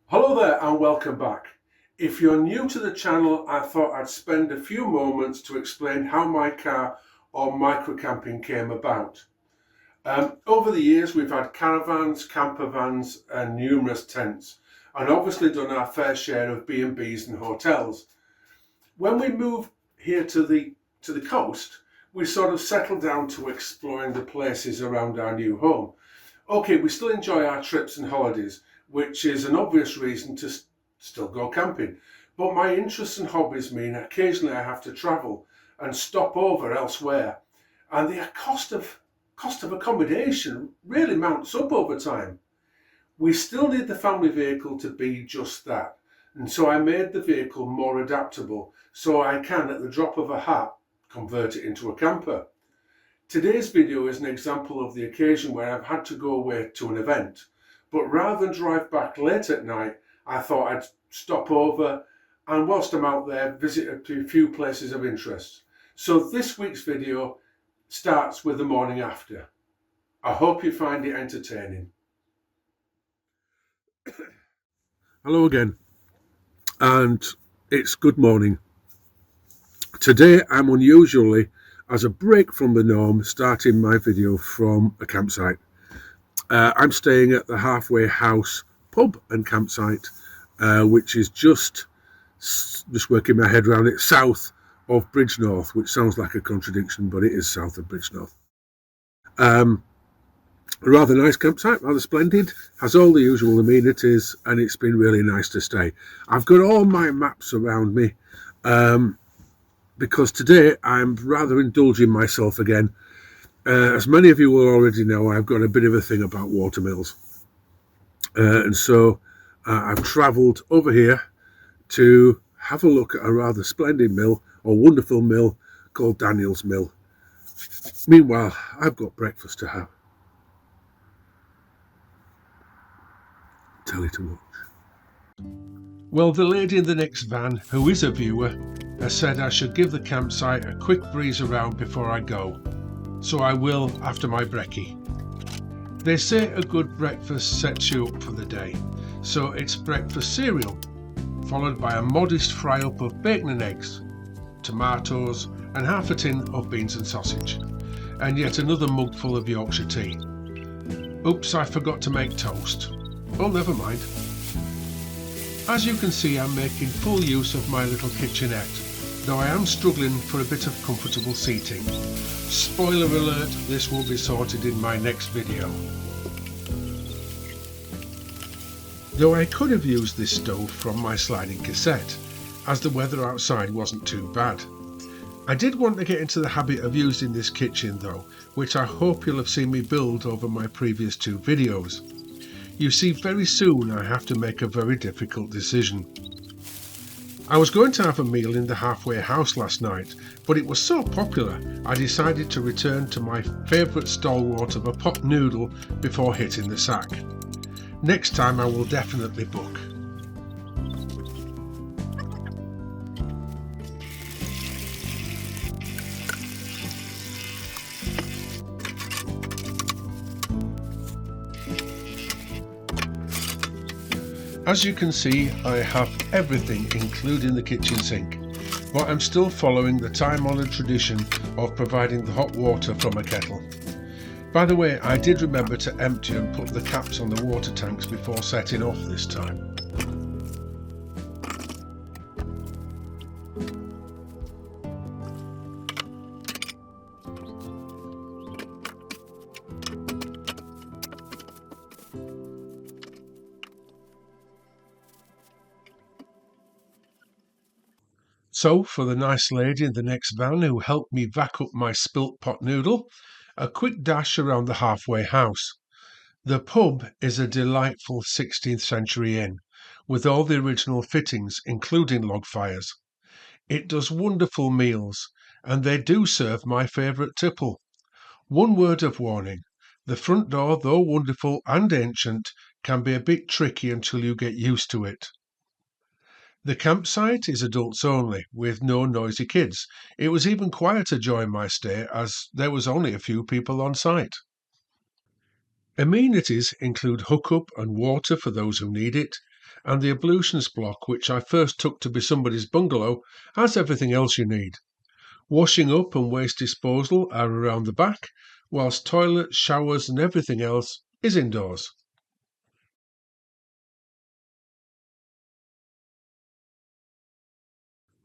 Hello there and welcome back. If you're new to the channel, I thought I'd spend a few moments to explain how my car or micro camping came about. Over the years we've had caravans, campervans and numerous tents, and obviously done our fair share of B&Bs and hotels. When we moved here to the coast, we sort of settled down to exploring the places around our new home. Okay, we still enjoy our trips and holidays, which is an obvious reason to still go camping. But my interests and hobbies mean occasionally I have to travel and stop over elsewhere. And the cost of accommodation really mounts up over time. We still need the family vehicle to be just that. And so I made the vehicle more adaptable so I can, at the drop of a hat, convert it into a camper. Today's video is an example of the occasion where I've had to go away to an event, but rather than drive back late at night, I thought I'd stop over and whilst I'm out there, visit a few places of interest. So this week's video starts with the morning after. I hope you find it entertaining. Hello again, and it's good morning. Today I'm unusually, as a break from the norm, starting my video from a campsite. I'm staying at the Halfway House pub and campsite, which is just working my head around it, south of Bridgnorth, which sounds like a contradiction, but it is south of Bridgnorth. A rather nice campsite, rather splendid, has all the usual amenities, and it's been really nice to stay. I've got all my maps around me, because today I'm rather indulging myself again. As many of you will already know, I've got a bit of a thing about watermills. And so I've travelled over here to have a look at a rather splendid mill, or wonderful mill, called Daniel's Mill. Meanwhile, I've got breakfast to have. Telly to watch. Well, the lady in the next van, who is a viewer, has said I should give the campsite a quick breeze around before I go. So I will after my brekkie. They say a good breakfast sets you up for the day, so it's breakfast cereal, followed by a modest fry up of bacon and eggs, tomatoes and half a tin of beans and sausage, and yet another mug full of Yorkshire tea. Oops, I forgot to make toast. Oh, never mind. As you can see, I'm making full use of my little kitchenette, though I am struggling for a bit of comfortable seating. Spoiler alert, this will be sorted in my next video. Though I could have used this stove from my sliding cassette, as the weather outside wasn't too bad. I did want to get into the habit of using this kitchen though, which I hope you'll have seen me build over my previous two videos. You see, very soon I have to make a very difficult decision. I was going to have a meal in the Halfway House last night, but it was so popular I decided to return to my favourite stalwart of a pot noodle before hitting the sack. Next time I will definitely book. As you can see, I have everything including the kitchen sink, but I'm still following the time-honoured tradition of providing the hot water from a kettle. By the way, I did remember to empty and put the caps on the water tanks before setting off this time. So, for the nice lady in the next van who helped me vac up my spilt pot noodle, a quick dash around the Halfway House. The pub is a delightful 16th century inn, with all the original fittings, including log fires. It does wonderful meals, and they do serve my favourite tipple. One word of warning, the front door, though wonderful and ancient, can be a bit tricky until you get used to it. The campsite is adults only, with no noisy kids. It was even quieter during my stay, as there was only a few people on site. Amenities include hookup and water for those who need it, and the ablutions block, which I first took to be somebody's bungalow, has everything else you need. Washing up and waste disposal are around the back, whilst toilets, showers and everything else is indoors.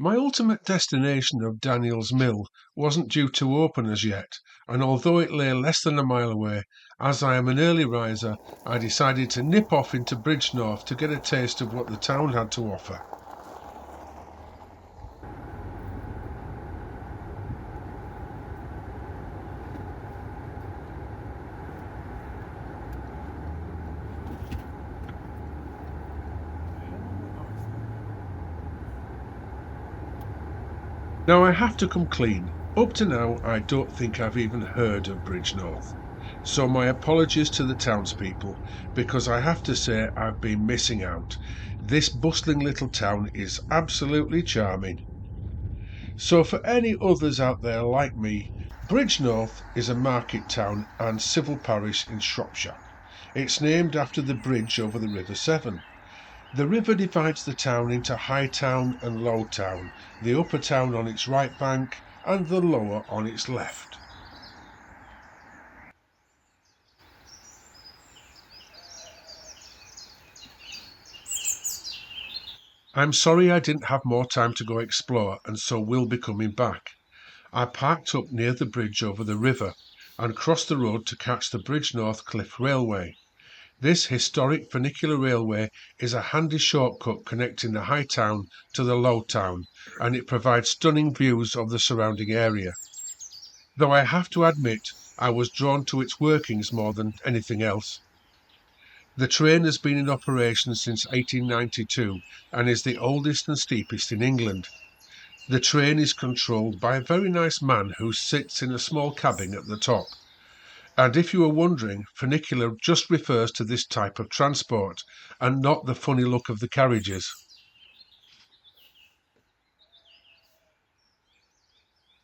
My ultimate destination of Daniel's Mill wasn't due to open as yet, and although it lay less than a mile away, as I am an early riser, I decided to nip off into Bridgnorth to get a taste of what the town had to offer. Now I have to come clean. Up to now, I don't think I've even heard of Bridgnorth. So my apologies to the townspeople, because I have to say I've been missing out. This bustling little town is absolutely charming. So for any others out there like me, Bridgnorth is a market town and civil parish in Shropshire. It's named after the bridge over the River Severn. The river divides the town into High Town and Low Town, the upper town on its right bank and the lower on its left. I'm sorry I didn't have more time to go explore and so will be coming back. I parked up near the bridge over the river and crossed the road to catch the Bridgnorth Cliff Railway. This historic funicular railway is a handy shortcut connecting the High Town to the Low Town, and it provides stunning views of the surrounding area. Though I have to admit, I was drawn to its workings more than anything else. The train has been in operation since 1892 and is the oldest and steepest in England. The train is controlled by a very nice man who sits in a small cabin at the top. And if you are wondering, funicular just refers to this type of transport and not the funny look of the carriages.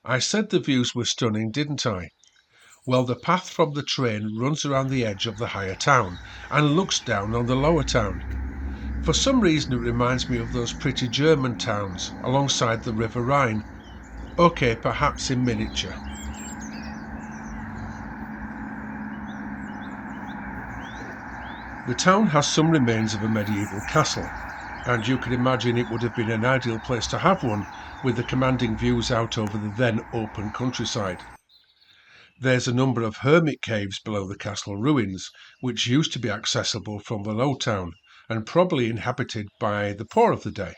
I said the views were stunning, didn't I? Well, the path from the train runs around the edge of the higher town and looks down on the lower town. For some reason it reminds me of those pretty German towns alongside the River Rhine. Okay, perhaps in miniature. The town has some remains of a medieval castle, and you can imagine it would have been an ideal place to have one, with the commanding views out over the then open countryside. There's a number of hermit caves below the castle ruins, which used to be accessible from the low town, and probably inhabited by the poor of the day.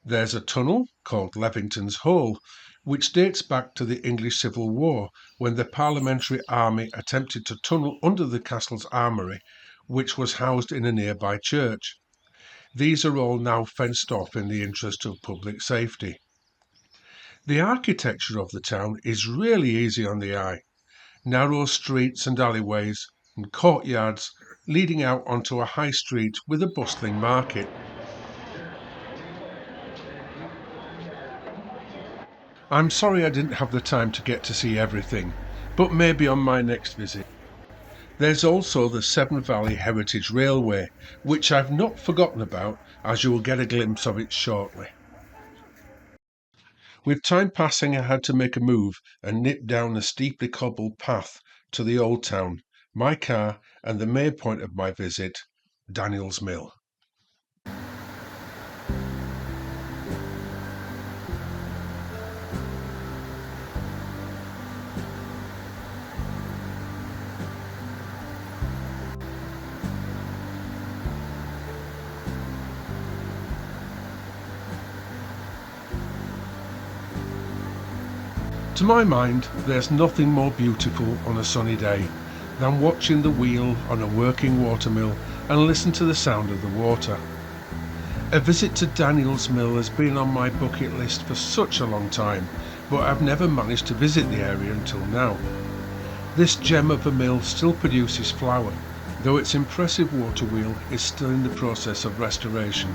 There's a tunnel, called Levington's Hole, which dates back to the English Civil War, when the Parliamentary Army attempted to tunnel under the castle's armoury, which was housed in a nearby church. These are all now fenced off in the interest of public safety. The architecture of the town is really easy on the eye. Narrow streets and alleyways and courtyards leading out onto a high street with a bustling market. I'm sorry I didn't have the time to get to see everything, but maybe on my next visit. There's also the Severn Valley Heritage Railway, which I've not forgotten about, as you will get a glimpse of it shortly. With time passing, I had to make a move and nip down a steeply cobbled path to the old town, my car, and the main point of my visit, Daniel's Mill. To my mind, there's nothing more beautiful on a sunny day than watching the wheel on a working watermill and listen to the sound of the water. A visit to Daniel's Mill has been on my bucket list for such a long time, but I've never managed to visit the area until now. This gem of a mill still produces flour, though its impressive water wheel is still in the process of restoration.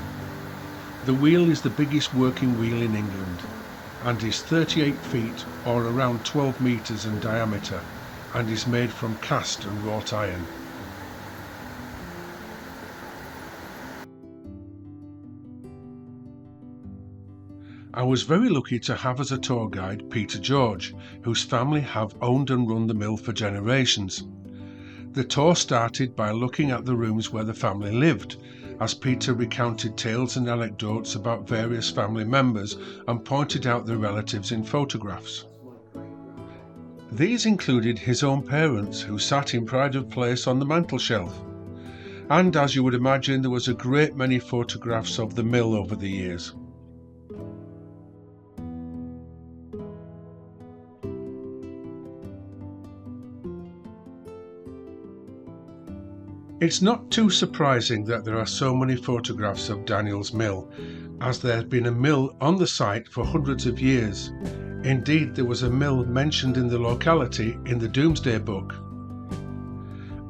The wheel is the biggest working wheel in England, and is 38 feet or around 12 metres in diameter, and is made from cast and wrought iron. I was very lucky to have as a tour guide Peter George, whose family have owned and run the mill for generations. The tour started by looking at the rooms where the family lived, as Peter recounted tales and anecdotes about various family members and pointed out their relatives in photographs. These included his own parents, who sat in pride of place on the mantelshelf. And as you would imagine, there was a great many photographs of the mill over the years. It's not too surprising that there are so many photographs of Daniel's mill, as there has been a mill on the site for hundreds of years. Indeed, there was a mill mentioned in the locality in the Domesday Book.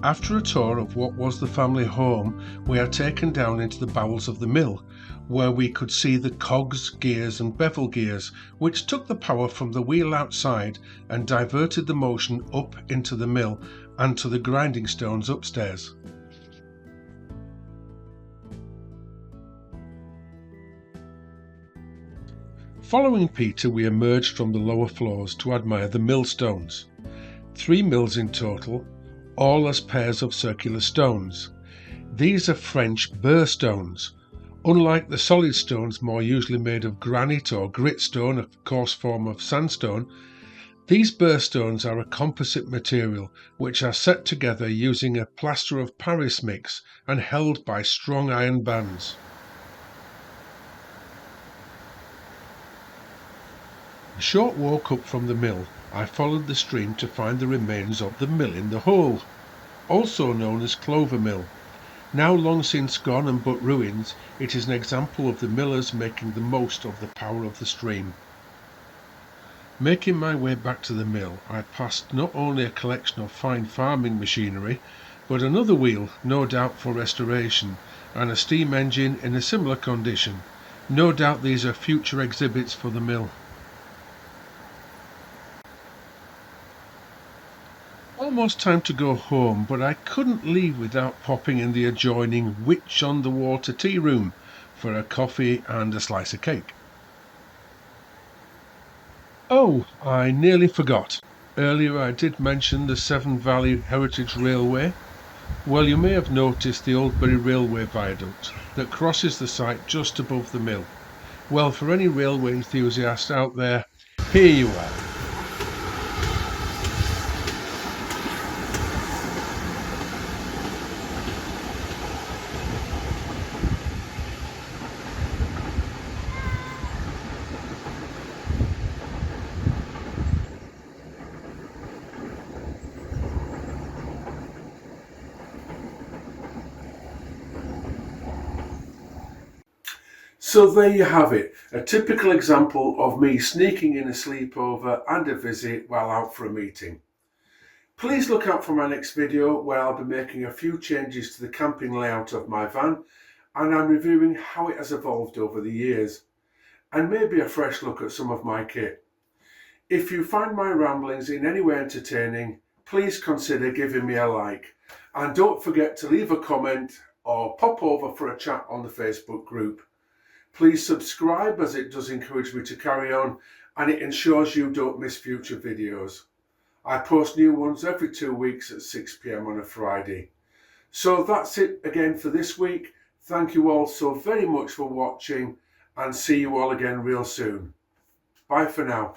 After a tour of what was the family home, we are taken down into the bowels of the mill, where we could see the cogs, gears and bevel gears, which took the power from the wheel outside and diverted the motion up into the mill and to the grinding stones upstairs. Following Peter, we emerged from the lower floors to admire the millstones. 3 mills in total, all as pairs of circular stones. These are French burr stones. Unlike the solid stones more usually made of granite or grit stone, a coarse form of sandstone, these burr stones are a composite material which are set together using a plaster of Paris mix and held by strong iron bands. A short walk up from the mill, I followed the stream to find the remains of the mill in the hole, also known as Clover Mill. Now long since gone and but ruins, it is an example of the millers making the most of the power of the stream. Making my way back to the mill, I passed not only a collection of fine farming machinery, but another wheel, no doubt for restoration, and a steam engine in a similar condition. No doubt these are future exhibits for the mill. Almost time to go home, but I couldn't leave without popping in the adjoining Witch on the Water tea room for a coffee and a slice of cake. Oh, I nearly forgot. Earlier I did mention the Severn Valley Heritage Railway. Well, you may have noticed the Oldbury Railway Viaduct that crosses the site just above the mill. Well, for any railway enthusiasts out there, here you are. So there you have it, a typical example of me sneaking in a sleepover and a visit while out for a meeting. Please look out for my next video where I'll be making a few changes to the camping layout of my van, and I'm reviewing how it has evolved over the years, and maybe a fresh look at some of my kit. If you find my ramblings in any way entertaining, please consider giving me a like, and don't forget to leave a comment or pop over for a chat on the Facebook group. Please subscribe, as it does encourage me to carry on and it ensures you don't miss future videos. I post new ones every 2 weeks at 6 PM on a Friday. So that's it again for this week. Thank you all so very much for watching and see you all again real soon. Bye for now.